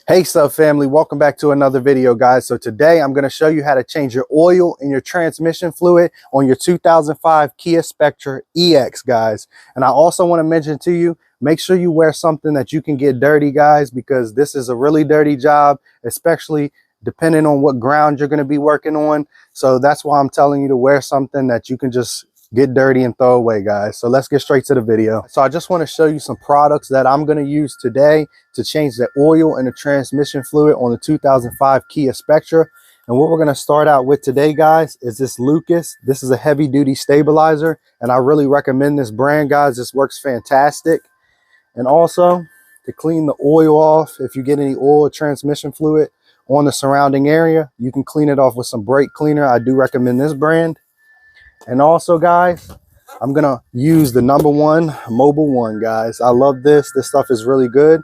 Hey sub family, welcome back to another video, guys. So today I'm going to show you how to change your oil and your transmission fluid on your 2005 Kia Spectra EX, guys. And I also want to mention to you, make sure you wear something that you can get dirty, guys, because this is a really dirty job, especially depending on what ground you're going to be working on. So that's why I'm telling you to wear something that you can just get dirty and throw away, guys. So let's get straight to the video. So I just want to show you some products that I'm going to use today to change the oil and the transmission fluid on the 2005 Kia Spectra. And what we're going to start out with today, guys, is this Lucas. This is a heavy duty stabilizer, and I really recommend this brand, guys. This works fantastic. And also to clean the oil off, if you get any oil or transmission fluid on the surrounding area, you can clean it off with some brake cleaner. I do recommend this brand. And also, guys, I'm gonna use the #1 Mobile One, guys. I love this. This stuff is really good.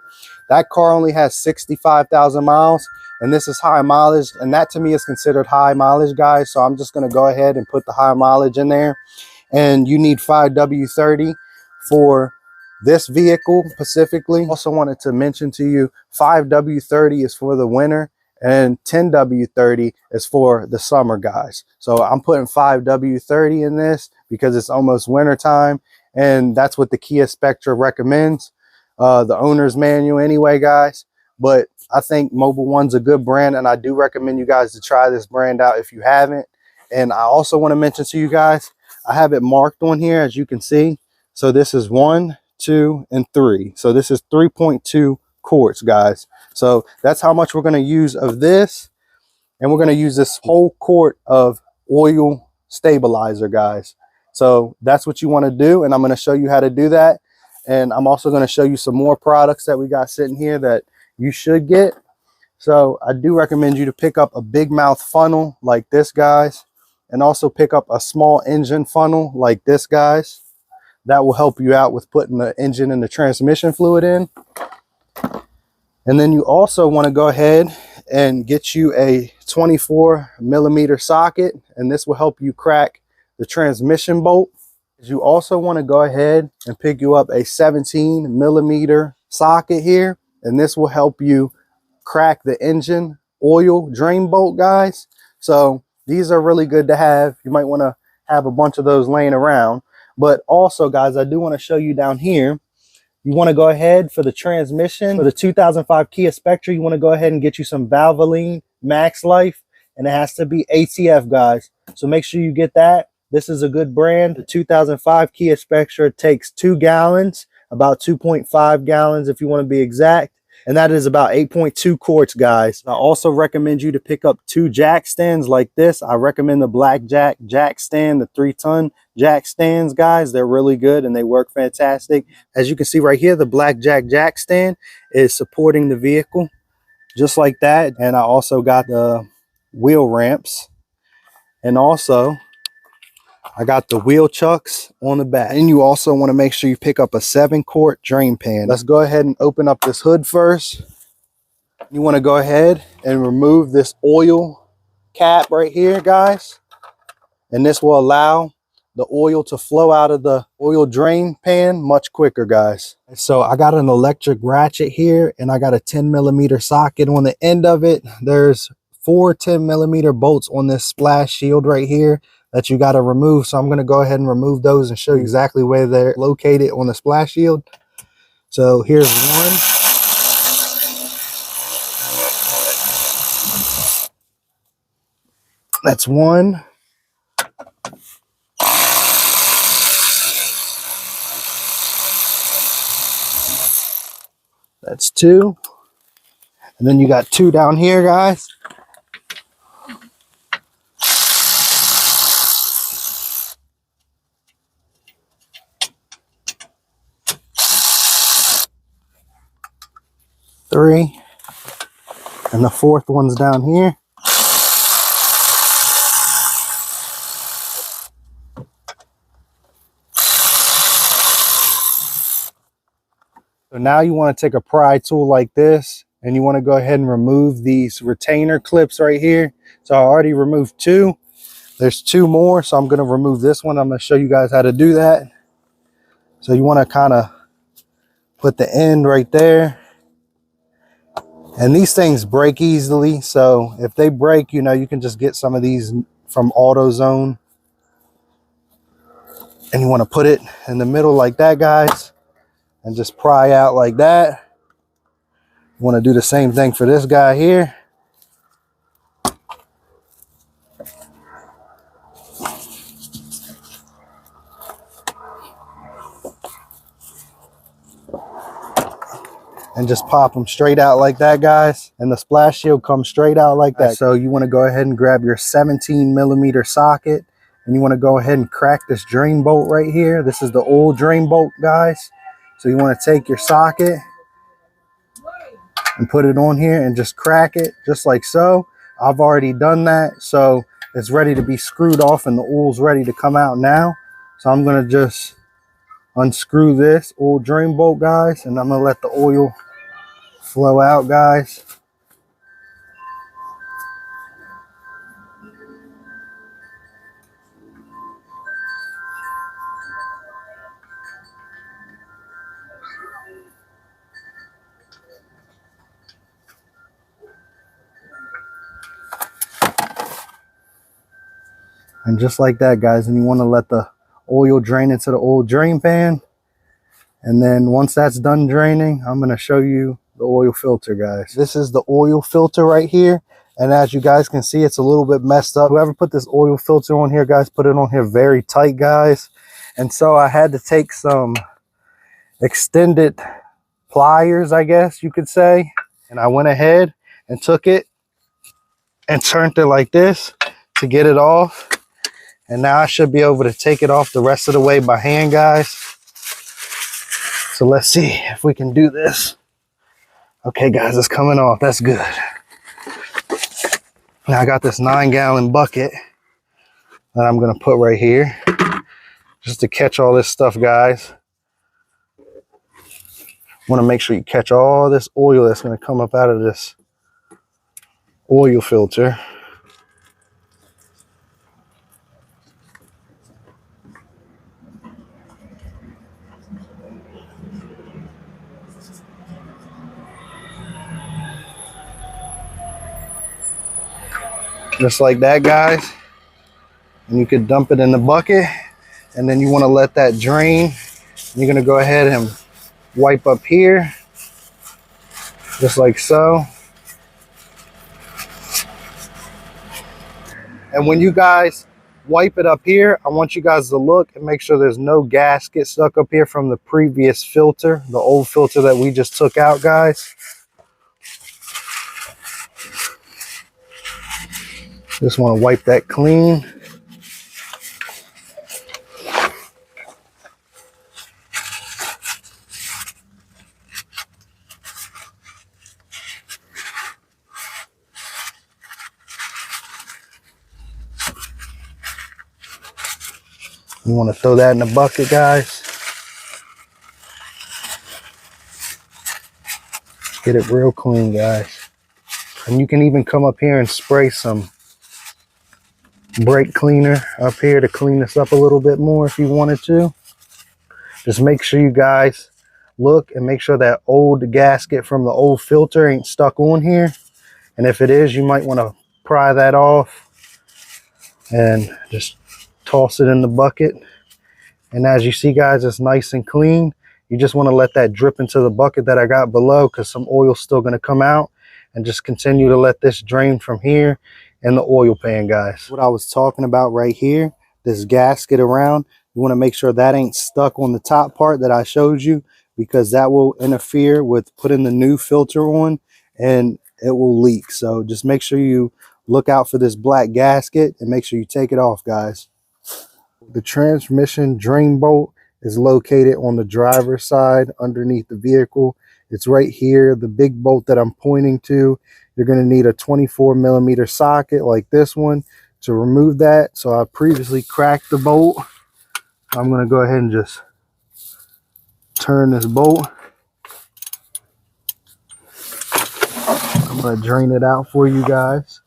That car only has 65,000 miles, and this is high mileage, and that to me is considered high mileage, guys. So I'm just gonna go ahead and put the high mileage in there. And you need 5W30 for this vehicle specifically. Also wanted to mention to you, 5W30 is for the winter and 10W30 is for the summer, guys. So I'm putting 5W30 in this because it's almost winter time, and that's what the Kia Spectra recommends, the owner's manual anyway, guys. But I think Mobile One's a good brand, and I do recommend you guys to try this brand out if you haven't. And I also want to mention to you guys, I have it marked on here, as you can see. So this is 1, 2, and 3. So this is 3.2 quarts, guys. So that's how much we're going to use of this, and we're going to use this whole quart of oil stabilizer, guys. So that's what you want to do, and I'm going to show you how to do that. And I'm also going to show you some more products that we got sitting here that you should get. So I do recommend you to pick up a big mouth funnel like this, guys, and also pick up a small engine funnel like this, guys. That will help you out with putting the engine and the transmission fluid in. And then you also want to go ahead and get you a 24mm socket, and this will help you crack the transmission bolt. You also want to go ahead and pick you up a 17mm socket here, and this will help you crack the engine oil drain bolt, guys. So these are really good to have. You might want to have a bunch of those laying around. But also, guys, I do want to show you down here, you want to go ahead for the transmission for the 2005 Kia Spectra. You want to go ahead and get you some Valvoline Max Life, and it has to be ATF, guys. So make sure you get that. This is a good brand. The 2005 Kia Spectra takes 2 gallons, about 2.5 gallons if you want to be exact. And that is about 8.2 quarts, guys. I also recommend you to pick up 2 jack stands like this. I recommend the Black jack stand, the 3-ton jack stands, guys. They're really good and they work fantastic. As you can see right here, the Black jack stand is supporting the vehicle just like that. And I also got the wheel ramps, and also I got the wheel chucks on the back. And you also want to make sure you pick up a 7-quart drain pan. Let's go ahead and open up this hood first. You want to go ahead and remove this oil cap right here, guys. And this will allow the oil to flow out of the oil drain pan much quicker, guys. So I got an electric ratchet here, and I got a 10mm socket on the end of it. There's 4 10mm bolts on this splash shield right here that you got to remove. So I'm going to go ahead and remove those and show you exactly where they're located on the splash shield. So here's one. That's one. That's 2. And then you got 2 down here, guys. Three, and the 4th one's down here. So now you want to take a pry tool like this, and you want to go ahead and remove these retainer clips right here. So I already removed 2. There's 2 more, so I'm going to remove this one. I'm going to show you guys how to do that. So you want to kind of put the end right there, And these things break easily, so if they break, you know, you can just get some of these from AutoZone. And you want to put it in the middle like that, guys, and just pry out like that. You want to do the same thing for this guy here. And just pop them straight out like that, guys. And the splash shield comes straight out like that. So you want to go ahead and grab your 17mm socket, and you want to go ahead and crack this drain bolt right here. This is the old drain bolt, guys. So you want to take your socket and put it on here and just crack it just like so. I've already done that, so it's ready to be screwed off and the oil's ready to come out now. So I'm going to just unscrew this old drain bolt, guys, and I'm going to let the oil flow out, guys. And just like that, guys, and you want to let the oil drain into the old drain pan. And then once that's done draining, I'm going to show you the oil filter, guys. This is the oil filter right here. And as you guys can see, it's a little bit messed up. Whoever put this oil filter on here, guys, put it on here very tight, guys. And so I had to take some extended pliers, I guess you could say. And I went ahead and took it and turned it like this to get it off. And now I should be able to take it off the rest of the way by hand, guys. So let's see if we can do this. Okay, guys, it's coming off. That's good. Now I got this 9-gallon bucket that I'm going to put right here just to catch all this stuff, guys. Want to make sure you catch all this oil that's going to come up out of this oil filter. Just like that, guys. And you could dump it in the bucket, and then you want to let that drain. You're going to go ahead and wipe up here just like so. And when you guys wipe it up here, I want you guys to look and make sure there's no gasket stuck up here from the previous filter, the old filter that we just took out, guys. Just want to wipe that clean. You want to throw that in the bucket, guys. Get it real clean, guys. And you can even come up here and spray some brake cleaner up here to clean this up a little bit more if you wanted to. Just make sure you guys look and make sure that old gasket from the old filter ain't stuck on here. And if it is, you might want to pry that off and just toss it in the bucket. And as you see, guys, it's nice and clean. You just want to let that drip into the bucket that I got below because some oil's still going to come out, and just continue to let this drain from here in the oil pan, guys. What I was talking about right here, this gasket around, you want to make sure that ain't stuck on the top part that I showed you, because that will interfere with putting the new filter on and it will leak. So just make sure you look out for this black gasket and make sure you take it off, guys. The transmission drain bolt is located on the driver's side underneath the vehicle. It's right here, the big bolt that I'm pointing to. You're going to need a 24mm socket like this one to remove that. So I previously cracked the bolt. I'm going to go ahead and just turn this bolt. I'm going to drain it out for you guys.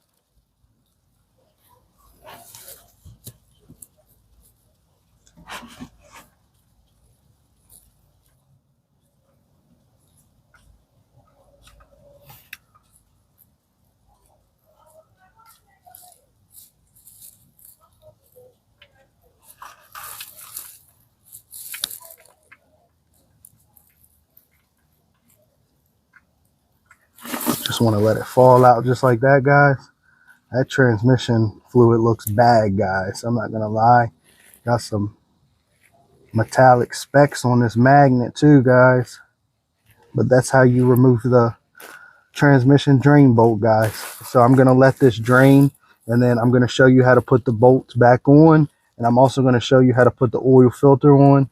Just want to let it fall out just like that, guys. That transmission fluid looks bad, guys. I'm not gonna lie. Got some metallic specks on this magnet too, guys. But that's how you remove the transmission drain bolt, guys. So I'm gonna let this drain, and then I'm gonna show you how to put the bolts back on, and I'm also gonna show you how to put the oil filter on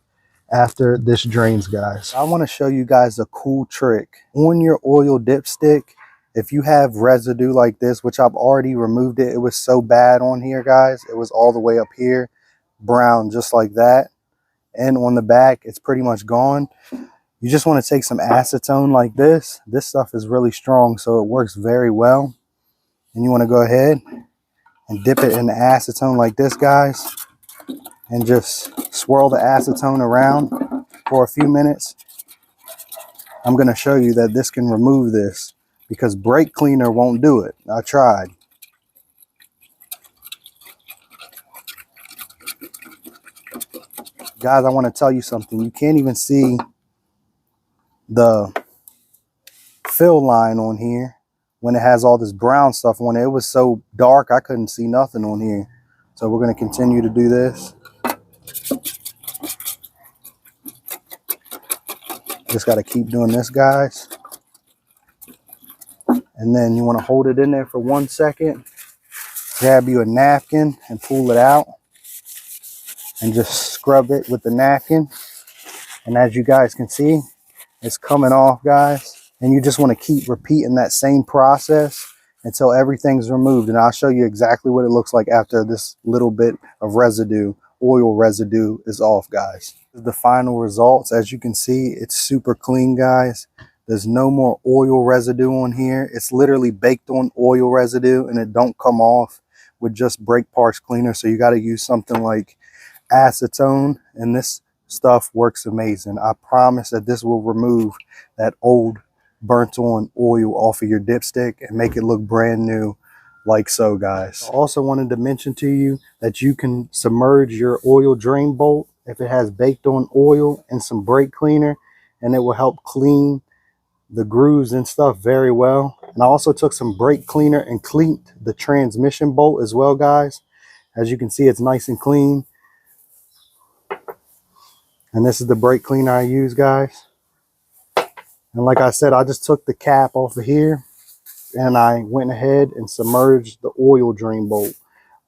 after this drains, guys. I want to show you guys a cool trick on your oil dipstick. If you have residue like this, which I've already removed it, it was so bad on here, guys. It was all the way up here, brown just like that, and on the back it's pretty much gone. You just want to take some acetone like this. This stuff is really strong, so it works very well. And you want to go ahead and dip it in the acetone like this, guys, and just swirl the acetone around for a few minutes. I'm going to show you that this can remove this, because brake cleaner won't do it. I tried. Guys, I want to tell you something. You can't even see the fill line on here when it has all this brown stuff on it. It was so dark I couldn't see nothing on here. So we're going to continue to do this. Just got to keep doing this, guys. And then you want to hold it in there for 1 second. Grab you a napkin and pull it out. And just scrub it with the napkin. And as you guys can see, it's coming off, guys. And you just want to keep repeating that same process until everything's removed. And I'll show you exactly what it looks like after this little bit of residue, oil residue, is off, guys. The final results, as you can see, it's super clean, guys. There's no more oil residue on here. It's literally baked on oil residue, and it don't come off with just brake parts cleaner. So you got to use something like acetone, and this stuff works amazing. I promise that this will remove that old burnt on oil off of your dipstick and make it look brand new, like so, guys. I also wanted to mention to you that you can submerge your oil drain bolt if it has baked on oil and some brake cleaner, and it will help clean the grooves and stuff very well. And I also took some brake cleaner and cleaned the transmission bolt as well, guys. As you can see, it's nice and clean. And this is the brake cleaner I use, guys. And like I said, I just took the cap off of here and I went ahead and submerged the oil drain bolt.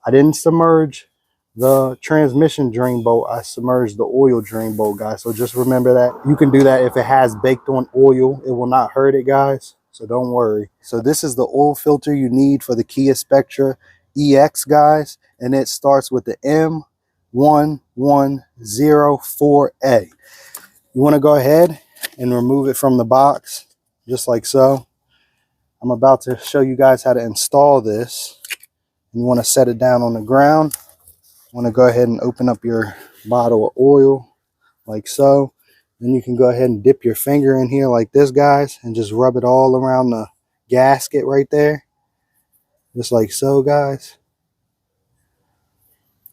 I didn't submerge the transmission drain bolt. I submerged the oil drain bolt, guys. So just remember that. You can do that if it has baked on oil. It will not hurt it, guys. So don't worry. So this is the oil filter you need for the Kia Spectra EX, guys. And it starts with the M1104A. You want to go ahead and remove it from the box, just like so. I'm about to show you guys how to install this. You want to set it down on the ground. You want to go ahead and open up your bottle of oil, like so. Then you can go ahead and dip your finger in here like this, guys, and just rub it all around the gasket right there, just like so, guys.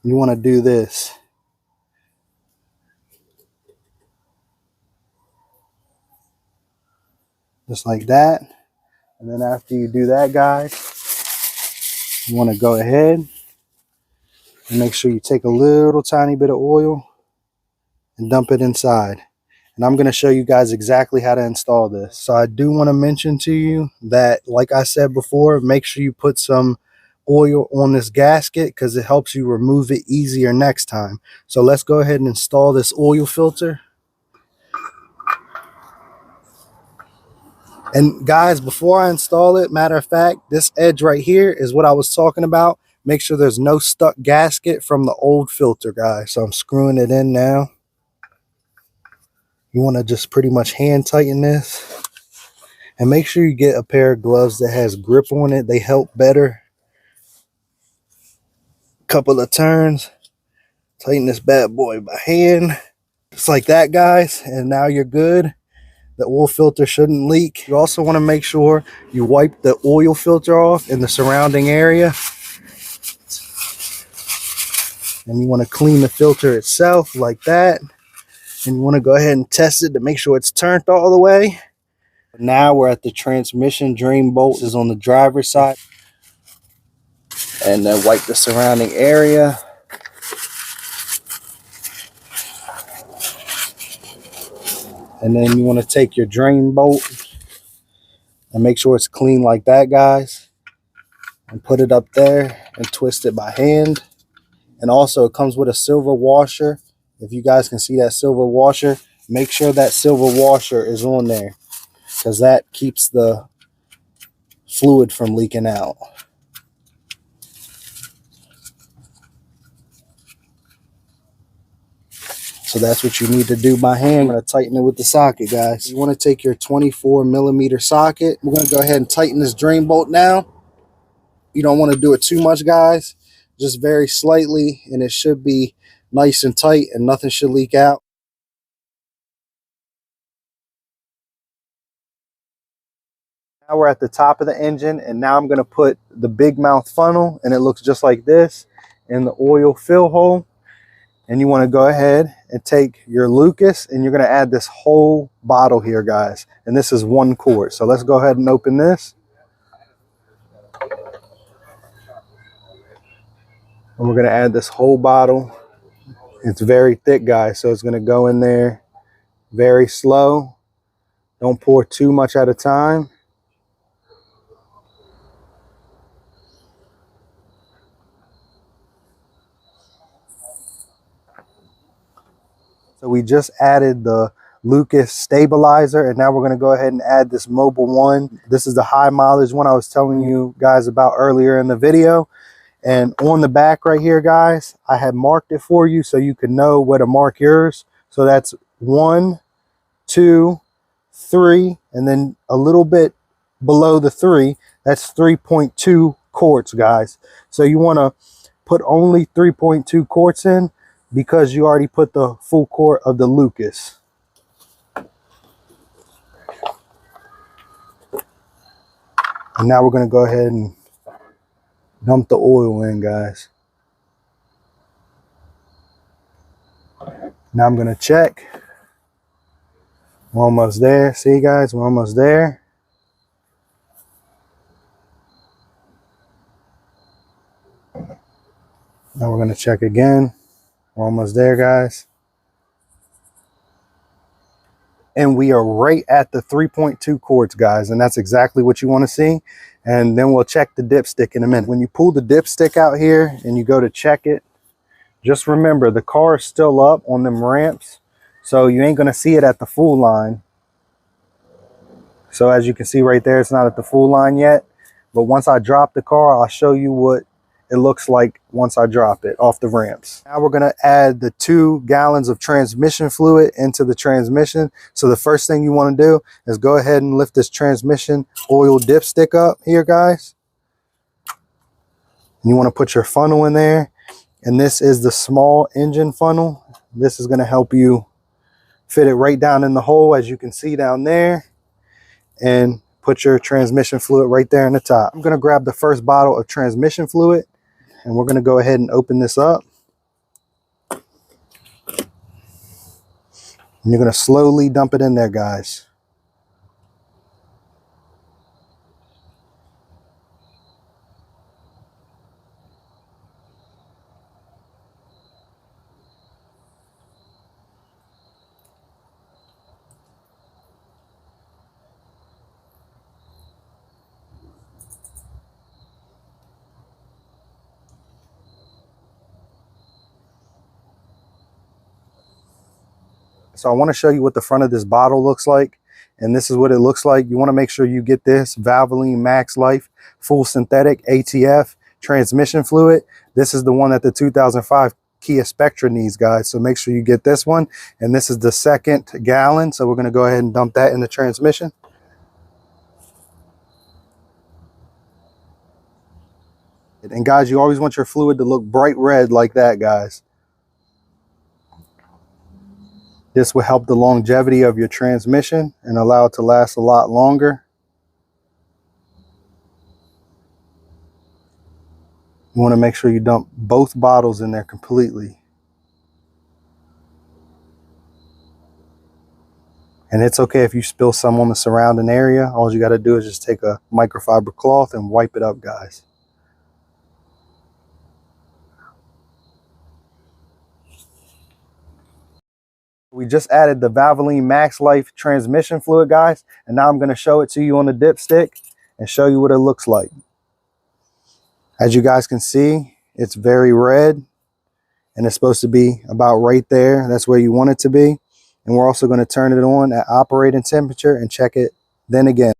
You want to do this. Just like that. And then after you do that, guys, you want to go ahead and make sure you take a little tiny bit of oil and dump it inside. And I'm going to show you guys exactly how to install this. So I do want to mention to you that, like I said before, make sure you put some oil on this gasket because it helps you remove it easier next time. So let's go ahead and install this oil filter. And guys, before I install it, matter of fact, this edge right here is what I was talking about. Make sure there's no stuck gasket from the old filter, guys. So I'm screwing it in now. You want to just pretty much hand tighten this. And make sure you get a pair of gloves that has grip on it. They help better. Couple of turns. Tighten this bad boy by hand. Just like that, guys. And now you're good. The oil filter shouldn't leak. You also want to make sure you wipe the oil filter off in the surrounding area. And you want to clean the filter itself like that. And you want to go ahead and test it to make sure it's turned all the way. Now we're at the transmission drain bolt. This is on the driver's side. And then wipe the surrounding area. And then you want to take your drain bolt and make sure it's clean like that, guys. And put it up there and twist it by hand. And also it comes with a silver washer. If you guys can see that silver washer, make sure that silver washer is on there, because that keeps the fluid from leaking out. So that's what you need to do by hand. I'm going to tighten it with the socket, guys. You want to take your 24mm socket. We're going to go ahead and tighten this drain bolt now. You don't want to do it too much, guys. Just very slightly, and it should be nice and tight and nothing should leak out. Now we're at the top of the engine, and now I'm going to put the big mouth funnel, and it looks just like this, in the oil fill hole. And you want to go ahead and take your Lucas, and you're going to add this whole bottle here, guys. And this is 1 quart. So let's go ahead and open this. And we're going to add this whole bottle. It's very thick, guys, so it's going to go in there very slow. Don't pour too much at a time. So we just added the Lucas stabilizer, and now we're going to go ahead and add this Mobile One. This is the high mileage one I was telling you guys about earlier in the video. And on the back right here, guys, I had marked it for you so you can know where to mark yours. So that's 1, 2, 3, and then a little bit below the 3, that's 3.2 quarts, guys. So you want to put only 3.2 quarts in, because you already put the full quart of the Lucas. And now we're going to go ahead and dump the oil in, guys. Now I'm going to check. We're almost there. See, guys, we're almost there. Now we're going to check again. We're almost there, guys. And we are right at the 3.2 quarts, guys. And that's exactly what you want to see. And then we'll check the dipstick in a minute. When you pull the dipstick out here and you go to check it, just remember the car is still up on them ramps. So you ain't going to see it at the full line. So as you can see right there, it's not at the full line yet. But once I drop the car, I'll show you what it looks like once I drop it off the ramps. Now we're going to add the 2 gallons of transmission fluid into the transmission. So the first thing you want to do is go ahead and lift this transmission oil dipstick up here, guys. And you want to put your funnel in there. And this is the small engine funnel. This is going to help you fit it right down in the hole, as you can see down there. And put your transmission fluid right there in the top. I'm going to grab the first bottle of transmission fluid, and we're going to go ahead and open this up. And you're going to slowly dump it in there, guys. So I want to show you what the front of this bottle looks like. And this is what it looks like. You want to make sure you get this Valvoline Max Life Full Synthetic ATF transmission fluid. This is the one that the 2005 Kia Spectra needs, guys. So make sure you get this one. And this is the 2nd gallon. So we're going to go ahead and dump that in the transmission. And guys, you always want your fluid to look bright red like that, guys. This will help the longevity of your transmission and allow it to last a lot longer. You want to make sure you dump both bottles in there completely. And it's okay if you spill some on the surrounding area. All you got to do is just take a microfiber cloth and wipe it up, guys. We just added the Valvoline Max Life transmission fluid, guys. And now I'm going to show it to you on the dipstick and show you what it looks like. As you guys can see, it's very red. And it's supposed to be about right there. That's where you want it to be. And we're also going to turn it on at operating temperature and check it then again.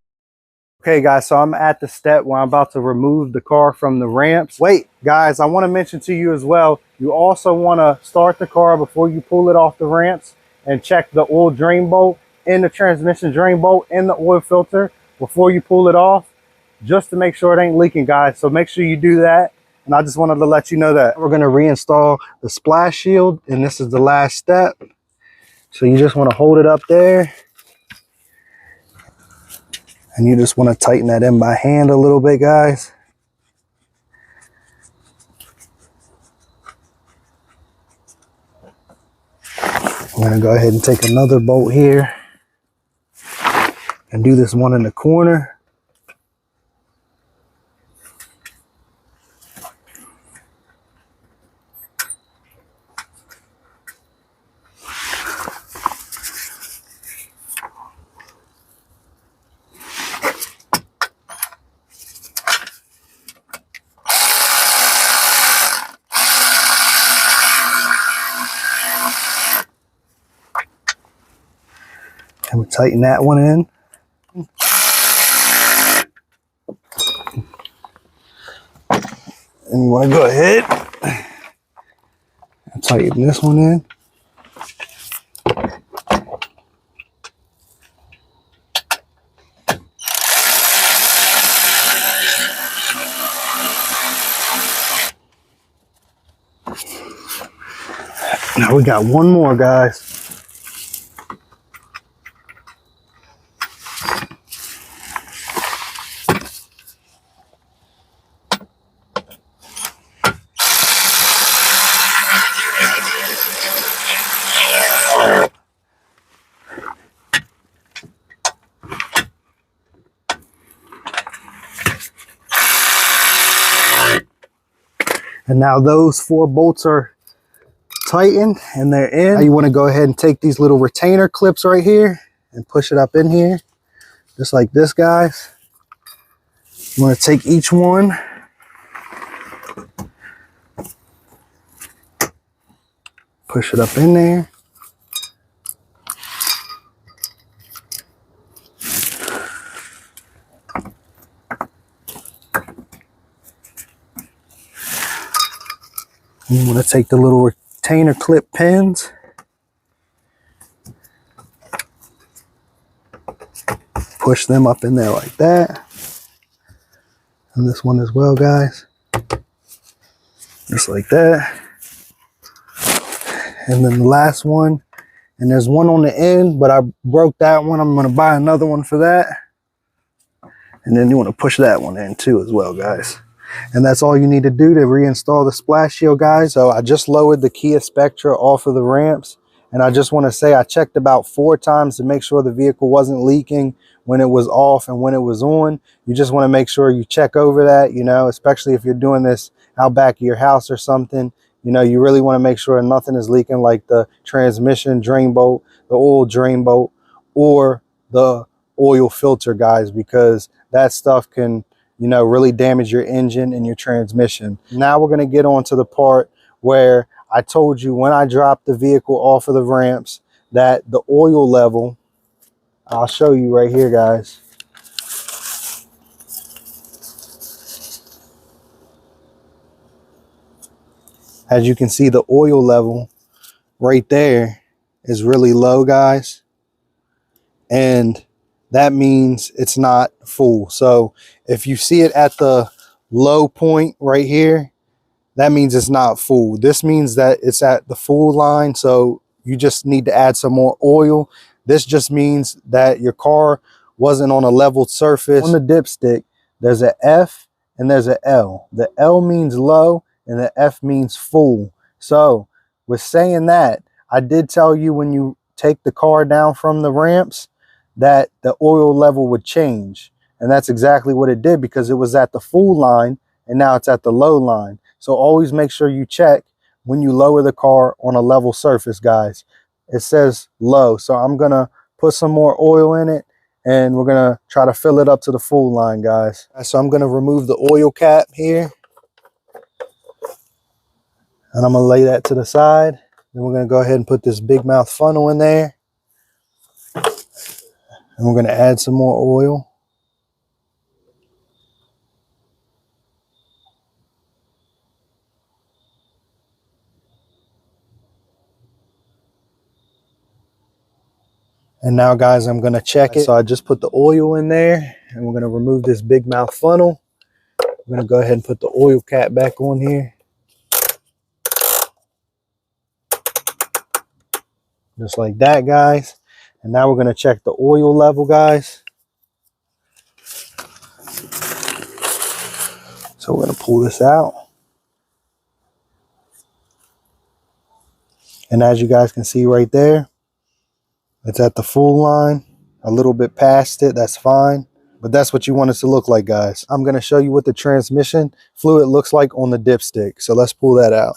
Okay, guys, so I'm at the step where I'm about to remove the car from the ramps. Wait, guys, I want to mention to you as well, you also want to start the car before you pull it off the ramps and check the oil drain bolt and the transmission drain bolt and the oil filter before you pull it off, just to make sure it ain't leaking, guys. So make sure you do that. And I just wanted to let you know that. We're going to reinstall the splash shield, and this is the last step. So you just want to hold it up there. And you just want to tighten that in by hand a little bit, guys. I'm going to go ahead and take another bolt here and do this one in the corner. And we tighten that one in. And you want to go ahead and tighten this one in. Now we got one more, guys. And now those 4 bolts are tightened and they're in. Now you want to go ahead and take these little retainer clips right here and push it up in here, just like this, guys. You want to take each one, push it up in there. You want to take the little retainer clip pins, push them up in there like that. And this one as well, guys. Just like that. And then the last one, and there's one on the end, but I broke that one. I'm going to buy another one for that. And then you want to push that one in too as well, guys. And that's all you need to do to reinstall the splash shield, guys. So I just lowered the Kia Spectra off of the ramps. And I just want to say I checked about 4 times to make sure the vehicle wasn't leaking when it was off and when it was on. You just want to make sure you check over that, you know, especially if you're doing this out back of your house or something. You know, you really want to make sure nothing is leaking, like the transmission drain bolt, the oil drain bolt, or the oil filter, guys, because that stuff can, you know, really damage your engine and your transmission. Now we're going to get on to the part where I told you when I dropped the vehicle off of the ramps that the oil level, I'll show you right here, guys. As you can see, the oil level right there is really low, guys. And that means it's not full. So if you see it at the low point right here, that means it's not full. This means that it's at the full line. So you just need to add some more oil. This just means that your car wasn't on a leveled surface. On the dipstick, there's an F and there's an L. The L means low and the F means full. So with saying that, I did tell you when you take the car down from the ramps, that the oil level would change. And that's exactly what it did, because it was at the full line and now it's at the low line. So always make sure you check when you lower the car on a level surface, guys. It says low, so I'm gonna put some more oil in it and we're gonna try to fill it up to the full line, guys. So I'm gonna remove the oil cap here and I'm gonna lay that to the side. Then we're gonna go ahead and put this big mouth funnel in there and we're gonna add some more oil. And now, guys, I'm gonna check it. So I just put the oil in there and we're gonna remove this big mouth funnel. I'm gonna go ahead and put the oil cap back on here. Just like that, guys. And now we're gonna check the oil level, guys. So we're gonna pull this out. And as you guys can see right there, it's at the full line, a little bit past it, that's fine. But that's what you want it to look like, guys. I'm gonna show you what the transmission fluid looks like on the dipstick. So let's pull that out.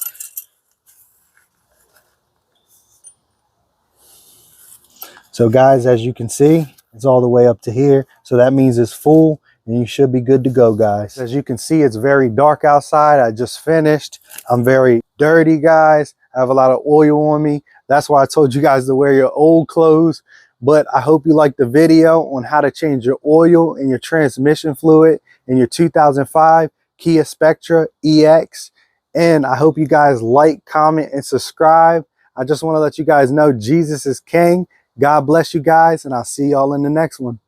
So guys, as you can see, it's all the way up to here. So that means it's full and you should be good to go, guys. As you can see, it's very dark outside. I just finished. I'm very dirty, guys. I have a lot of oil on me. That's why I told you guys to wear your old clothes. But I hope you liked the video on how to change your oil and your transmission fluid in your 2005 Kia Spectra EX. And I hope you guys like, comment, and subscribe. I just want to let you guys know Jesus is King. God bless you guys, and I'll see y'all in the next one.